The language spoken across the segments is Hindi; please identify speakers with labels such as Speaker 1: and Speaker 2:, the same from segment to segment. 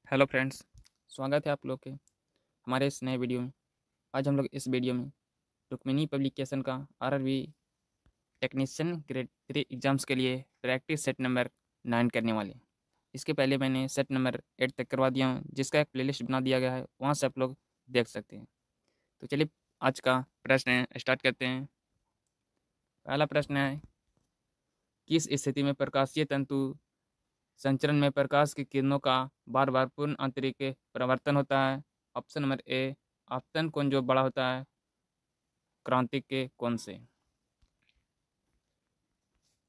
Speaker 1: हेलो फ्रेंड्स, स्वागत है आप लोग के हमारे इस नए वीडियो में। आज हम लोग इस वीडियो में रुक्मिणी पब्लिकेशन का आरआरबी टेक्नीशियन ग्रेड 3 एग्ज़ाम्स के लिए प्रैक्टिस सेट नंबर 9 करने वाले हैं। इसके पहले मैंने सेट नंबर 8 तक करवा दिया हूँ, जिसका एक प्लेलिस्ट बना दिया गया है, वहाँ से आप लोग देख सकते हैं। तो चलिए आज का प्रश्न स्टार्ट करते हैं। पहला प्रश्न है, किस स्थिति में प्रकाशीय तंतु संचरण में प्रकाश की किरणों का बार बार पूर्ण आंतरिक परिवर्तन होता है? ऑप्शन नंबर ए, आपतन कोण जो बड़ा होता है क्रांति के कोण से।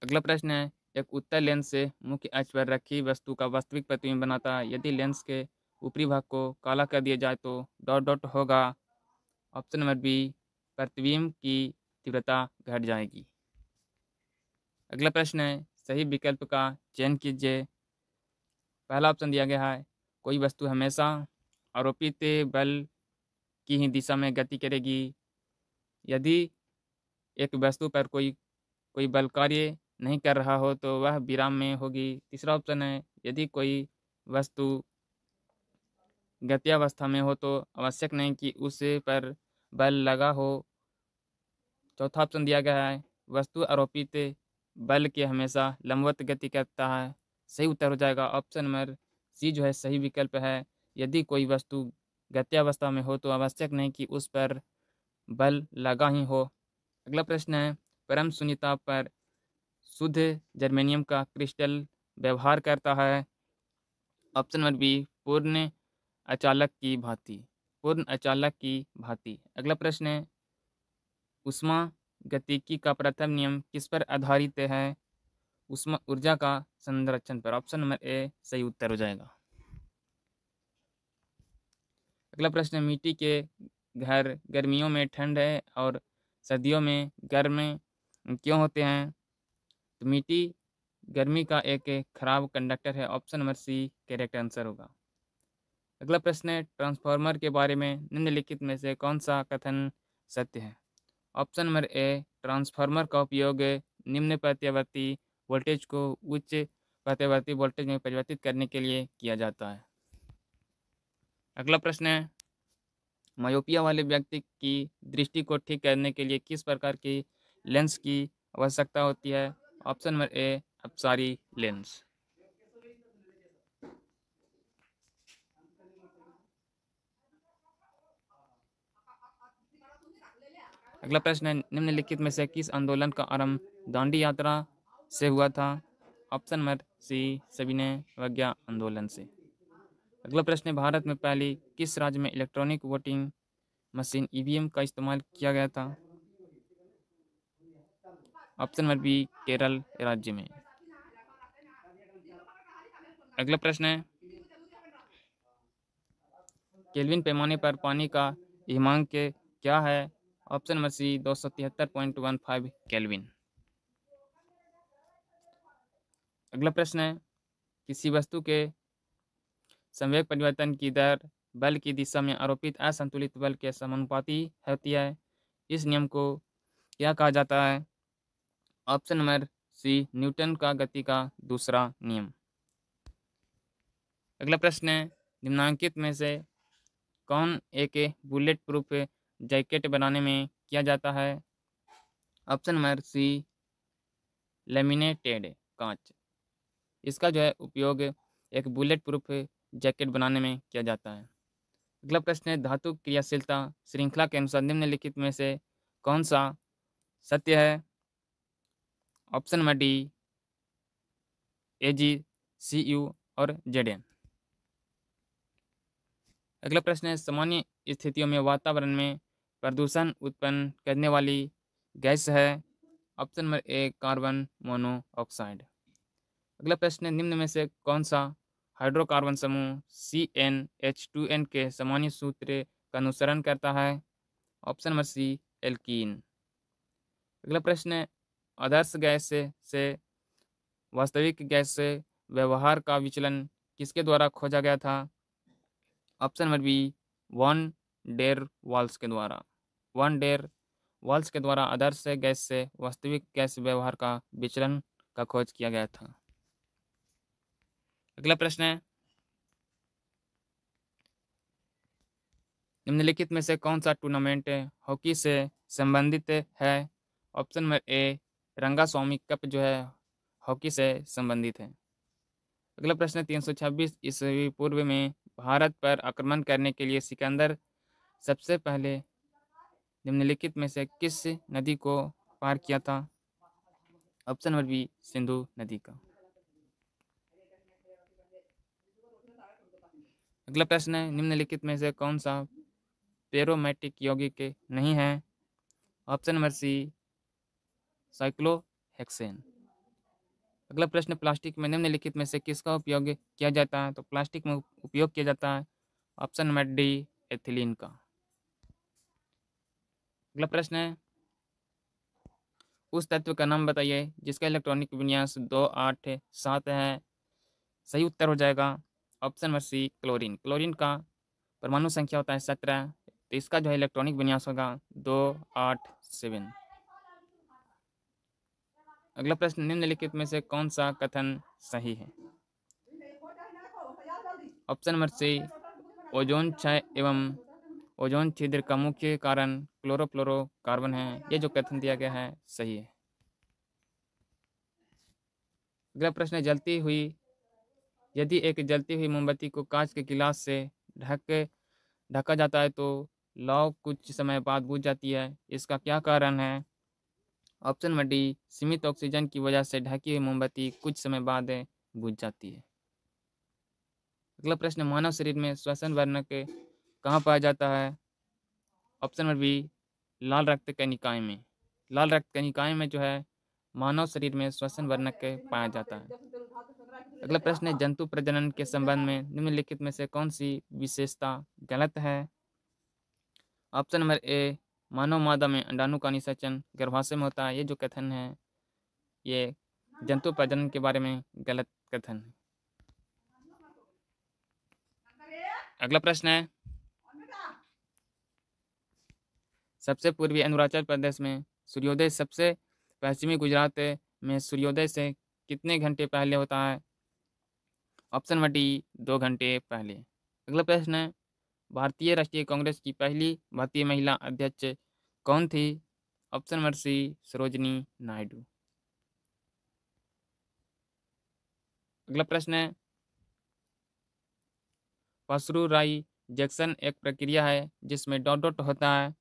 Speaker 1: अगला प्रश्न है, एक उत्तल लेंस से मुख्य अक्ष पर रखी वस्तु का वास्तविक प्रतिबिंब बनाता है। यदि लेंस के ऊपरी भाग को काला कर दिया जाए तो डॉट डॉट होगा। ऑप्शन नंबर बी, प्रतिबिंब की तीव्रता घट जाएगी। अगला प्रश्न है, सही विकल्प का चयन कीजिए। पहला ऑप्शन दिया गया है, कोई वस्तु हमेशा आरोपित बल की ही दिशा में गति करेगी। यदि एक वस्तु पर कोई कोई बल कार्य नहीं कर रहा हो तो वह विराम में होगी। तीसरा ऑप्शन है, यदि कोई वस्तु गत्यावस्था में हो तो आवश्यक नहीं कि उस पर बल लगा हो। चौथा ऑप्शन दिया गया है, वस्तु आरोपित बल के हमेशा लंबवत गति करता है। सही उत्तर हो जाएगा ऑप्शन नंबर सी जो है सही विकल्प है। यदि कोई वस्तु गत्यावस्था में हो तो आवश्यक नहीं कि उस पर बल लगा ही हो। अगला प्रश्न है, परम शून्यता पर शुद्ध जर्मेनियम का क्रिस्टल व्यवहार करता है। ऑप्शन नंबर बी, पूर्ण अचालक की भांति। पूर्ण अचालक की भांति। अगला प्रश्न है, ऊष्मा गतिकी का प्रथम नियम किस पर आधारित है? ऊष्मा ऊर्जा का संरक्षण पर। ऑप्शन नंबर ए सही उत्तर हो जाएगा। अगला प्रश्न है, मिट्टी के घर गर्मियों में ठंड है और सर्दियों में गर्म क्यों होते हैं? तो मिट्टी गर्मी का एक खराब कंडक्टर है। Option number C correct answer होगा। अगला प्रश्न है, ट्रांसफार्मर के बारे में निम्नलिखित में से कौन सा कथन सत्य है? ऑप्शन नंबर ए, ट्रांसफार्मर का उपयोग निम्न प्रत्यावर्ती वोल्टेज को उच्च प्रत्यावर्ती वोल्टेज में परिवर्तित करने के लिए किया जाता है। अगला प्रश्न है, मायोपिया वाले व्यक्ति की दृष्टि को ठीक करने के लिए किस प्रकार की लेंस की आवश्यकता होती है? ऑप्शन नंबर ए, अपसारी लेंस। अगला प्रश्न है, निम्नलिखित में से किस आंदोलन का आरंभ दांडी यात्रा से हुआ था? ऑप्शन नंबर सी, सविनय अवज्ञा आंदोलन से। अगला प्रश्न है, भारत में पहली किस राज्य में इलेक्ट्रॉनिक वोटिंग मशीन ईवीएम का इस्तेमाल किया गया था? ऑप्शन नंबर बी, केरल राज्य में। अगला प्रश्न है, केल्विन पैमाने पर पानी का हिमांक क्या है? Option number C, 273.15 kelvin. अगला प्रश्न है, किसी वस्तु के संवेग परिवर्तन की दर बल की दिशा में आरोपित असंतुलित बल के समानुपाती होती है। इस नियम को क्या कहा जाता है? ऑप्शन नंबर सी, न्यूटन का गति का दूसरा नियम। अगला प्रश्न है, निम्नांकित में से कौन एक बुलेट प्रूफ जैकेट बनाने में किया जाता है? ऑप्शन नंबर सी, लेमिनेटेड कांच। इसका जो है उपयोग एक बुलेट प्रूफ जैकेट बनाने में किया जाता है। अगला प्रश्न है, धातु क्रियाशीलता श्रृंखला के अनुसार निम्नलिखित में से कौन सा सत्य है? ऑप्शन नंबर डी, एजी, सीयू और जेडएन। अगला प्रश्न है, सामान्य स्थितियों में वातावरण में प्रदूषण उत्पन्न करने वाली गैस है। ऑप्शन नंबर ए, कार्बन मोनोऑक्साइड। अगला प्रश्न है, निम्न में से कौन सा हाइड्रोकार्बन समूह CnH2n के सामान्य सूत्र का अनुसरण करता है? Option number C, alkene. अगला प्रश्न है, आदर्श गैस से वास्तविक गैस से व्यवहार का विचलन किसके द्वारा खोजा गया था? Option number B, van der Waals के द्वारा। वन डेर वाल्स के द्वारा आदर्श गैस से वास्तविक गैस व्यवहार का विचलन का खोज किया गया था। अगला प्रश्न है, निम्नलिखित में से कौन सा टूर्नामेंट हॉकी से संबंधित है? ऑप्शन नंबर ए रंगास्वामी कप जो है हॉकी से संबंधित है। अगला प्रश्न 326 ईस्वी पूर्व में भारत पर आक्रमण करने के लिए सिकंदर सबसे पहले निम्नलिखित में से किस नदी को पार किया था? ऑप्शन नंबर बी सिंधु नदी का। अगला प्रश्न है निम्नलिखित में से कौन सा पेरोमैटिक यौगिक नहीं है? Option number C cyclohexane. अगला प्रश्न प्लास्टिक में निम्नलिखित में से किसका उपयोग किया जाता है? तो प्लास्टिक में उपयोग किया जाता है ऑप्शन नंबर डी एथिलीन का। अगला प्रश्न है उस तत्व का नाम बताइए जिसका इलेक्ट्रॉनिक विन्यास 287 है। सही उत्तर हो जाएगा option number C chlorine. Chlorine का परमाणु संख्या होता है 17, तो इसका जो है इलेक्ट्रॉनिक विन्यास होगा 287। अगला प्रश्न निम्नलिखित में से कौन सा कथन सही है? ऑप्शन नंबर सी ओजोन क्षय एवं ओजोन छिद्र का मुख्य कारण क्लोरोफ्लोरोकार्बन है। ये जो कथन दिया गया है सही है। अगला प्रश्न यदि एक जलती हुई मोमबत्ती को कांच के गिलास से ढका जाता है तो लौ कुछ समय बाद बुझ जाती है, इसका क्या कारण है? ऑप्शन नंबर डी सीमित ऑक्सीजन की वजह से ढकी हुई मोमबत्ती कुछ समय बाद बुझ जाती है। अगला प्रश्न मानव शरीर में श्वसन वर्णक कहाँ पाया जाता है? ऑप्शन नंबर बी लाल रक्त कणिकाएं में। लाल रक्त कणिकाएं में जो है मानव शरीर में श्वसन वर्णक पाया जाता है। अगला प्रश्न है जंतु प्रजनन के संबंध में निम्नलिखित में से कौन सी विशेषता गलत है? ऑप्शन नंबर ए मानव मादा में अंडाणु का निषेचन गर्भाशय में होता है। ये जो कथन है ये जंतु प्रजनन के बारे में गलत कथन है। अगला प्रश्न है सबसे पूर्वी अरुणाचल प्रदेश में सूर्योदय सबसे पश्चिमी गुजरात में सूर्योदय से कितने घंटे पहले होता है? ऑप्शन नंबर डी 2 घंटे पहले। अगला प्रश्न है भारतीय राष्ट्रीय कांग्रेस की पहली भारतीय महिला अध्यक्ष कौन थी? Option number C Sarojini Naidu. अगला प्रश्न है पासुराई जंक्शन एक प्रक्रिया है जिसमें डॉट डॉट होता है।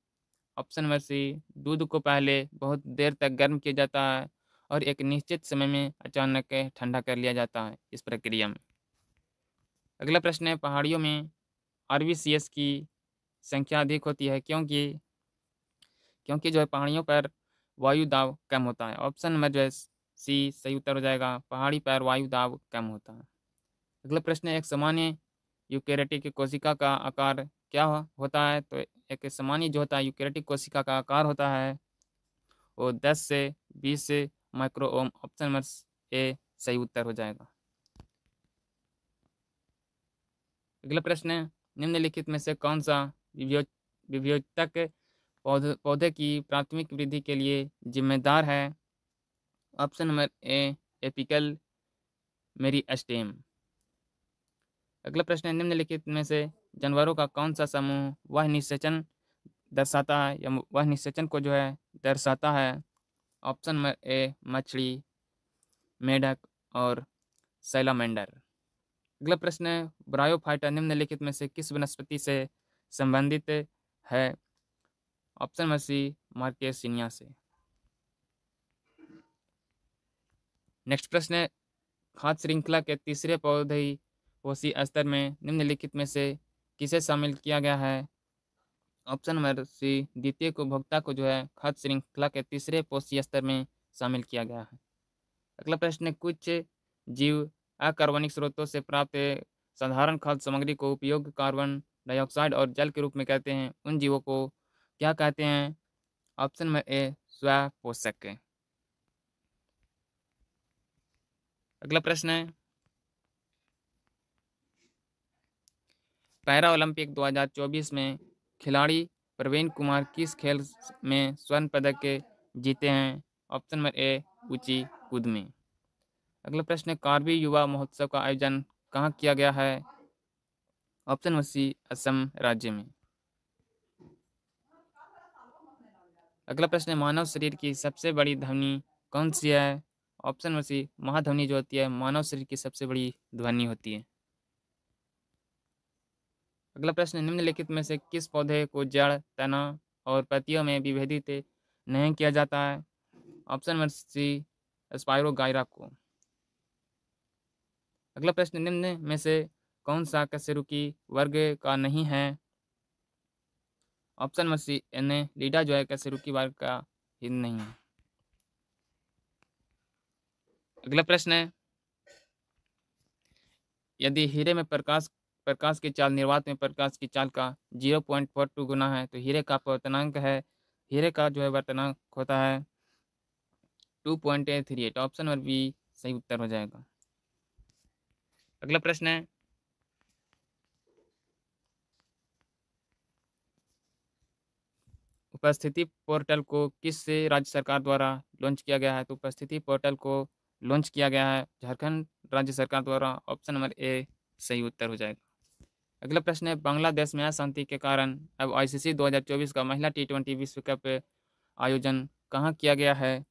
Speaker 1: ऑप्शन नंबर सी दूध को पहले बहुत देर तक गर्म किया जाता है और एक निश्चित समय में अचानक ठंडा कर लिया जाता है इस प्रक्रिया में। अगला प्रश्न है पहाड़ियों में आरबीसीएस की संख्या अधिक होती है क्योंकि जो है पहाड़ियों पर वायु दाब कम होता है। ऑप्शन नंबर जो है सी सही उत्तर हो जाएगा, पहाड़ी पर वायु दाब कम होता है। अगला प्रश्न है एक सामान्य यूकेरियोटिक कोशिका का आकार क्या होता है? तो एक सामान्य जो होता है यूकेरियोटिक कोशिका का आकार होता है वो 10 से 20 माइक्रोओम। ऑप्शन नंबर ए सही उत्तर हो जाएगा। अगला प्रश्न है निम्नलिखित में से कौन सा विभोजक पौधे की प्राथमिक वृद्धि के लिए जिम्मेदार है? ऑप्शन नंबर ए एपिकल मेरिस्टेम। अगला प्रश्न है निम्नलिखित में से जानवरों का कौन सा समूह वह निषेचन दर्शाता है या वह निषेचन को जो है दर्शाता है? ऑप्शन नंबर ए मछली, मेढक और सैलामेंडर। अगला प्रश्न है ब्रायोफाइटा निम्नलिखित में से किस वनस्पति से संबंधित है? ऑप्शन नंबर सी मार्केसिनिया से। नेक्स्ट प्रश्न है खाद्य श्रृंखला के तीसरे पोषी स्तर में निम्नलिखित में से किसे शामिल किया गया है? ऑप्शन नंबर सी द्वितीय उपभोक्ता को जो है खाद्य श्रृंखला के तीसरे पोषी स्तर में शामिल किया गया है। अगला प्रश्न है कुछ जीव अकार्बनिक स्रोतों से प्राप्त साधारण खाद्य सामग्री को उपयोग कार्बन डाइऑक्साइड और जल के रूप में कहते हैं, उन जीवों को क्या कहते हैं? ऑप्शन नंबर ए स्वपोषक। अगला प्रश्न है पैरा ओलंपिक 2024 में खिलाड़ी प्रवीण कुमार किस खेल में स्वर्ण पदक जीते हैं? ऑप्शन नंबर ए ऊंची कूद में। अगला प्रश्न है कार्बी युवा महोत्सव का आयोजन कहाँ किया गया है? ऑप्शन नंबर सी असम राज्य में। अगला प्रश्न है, मानव शरीर की सबसे बड़ी ध्वनि कौन सी है? ऑप्शन नंबर सी, महाध्वनि जो होती है मानव शरीर की सबसे बड़ी ध्वनि होती है। अगला प्रश्न है, निम्नलिखित में से किस पौधे को जड़, तना और पत्तियों में विभेदित नहीं किया जाता है? ऑप्शन नंबर सी, स्पाइरोगाइरा को। अगला प्रश्न, निम्न में से कौन सा कशेरुकी वर्ग का नहीं है? ऑप्शन नंबर सी, लीडा जो है कशेरुकी वर्ग का ही नहीं है। अगला प्रश्न है, यदि हीरे में प्रकाश प्रकाश की चाल निर्वात में प्रकाश की चाल का 0.42 गुना है तो हीरे का अपवर्तनांक है, हीरे का जो है वर्तनांक होता है 2.38। ऑप्शन नंबर बी सही उत्तर हो जाएगा। अगला प्रश्न है, उपस्थिति पोर्टल को किस राज्य सरकार द्वारा लॉन्च किया गया है? तो उपस्थिति पोर्टल को लॉन्च किया गया है झारखंड राज्य सरकार द्वारा। ऑप्शन नंबर ए सही उत्तर हो जाएगा। अगला प्रश्न है, बांग्लादेश में अशांति के कारण अब आईसीसी 2024 का महिला T20 विश्व कप आयोजन कहाँ किया गया है?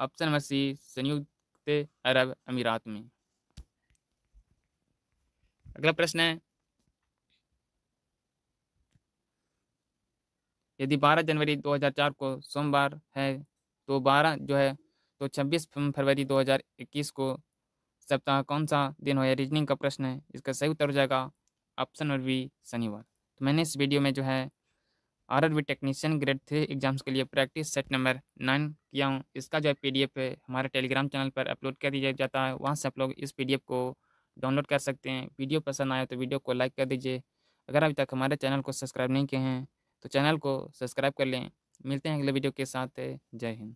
Speaker 1: ऑप्शन नंबर सी, संयुक्त अरब अमीरात में। अगला प्रश्न है, यदि 12 जनवरी 2004 को सोमवार है तो 12 जो है तो 26 फरवरी 2021 को सप्ताह कौन सा दिन हो? रीजनिंग का प्रश्न है, इसका सही उत्तर हो जाएगा ऑप्शन नंबर बी, शनिवार। तो मैंने इस वीडियो में जो है आरआरबी टेक्नीशियन ग्रेड 3 एग्जाम्स के लिए प्रैक्टिस सेट नंबर 9 किया हूँ। इसका जो है पीडीएफ है हमारे टेलीग्राम चैनल पर अपलोड कर दिया जाता है, वहाँ से आप लोग इस पीडीएफ को डाउनलोड कर सकते हैं। वीडियो पसंद आया तो वीडियो को लाइक कर दीजिए। अगर अभी तक हमारे चैनल को सब्सक्राइब नहीं किए हैं तो चैनल को सब्सक्राइब कर लें। मिलते हैं अगले वीडियो के साथ। जय हिंद।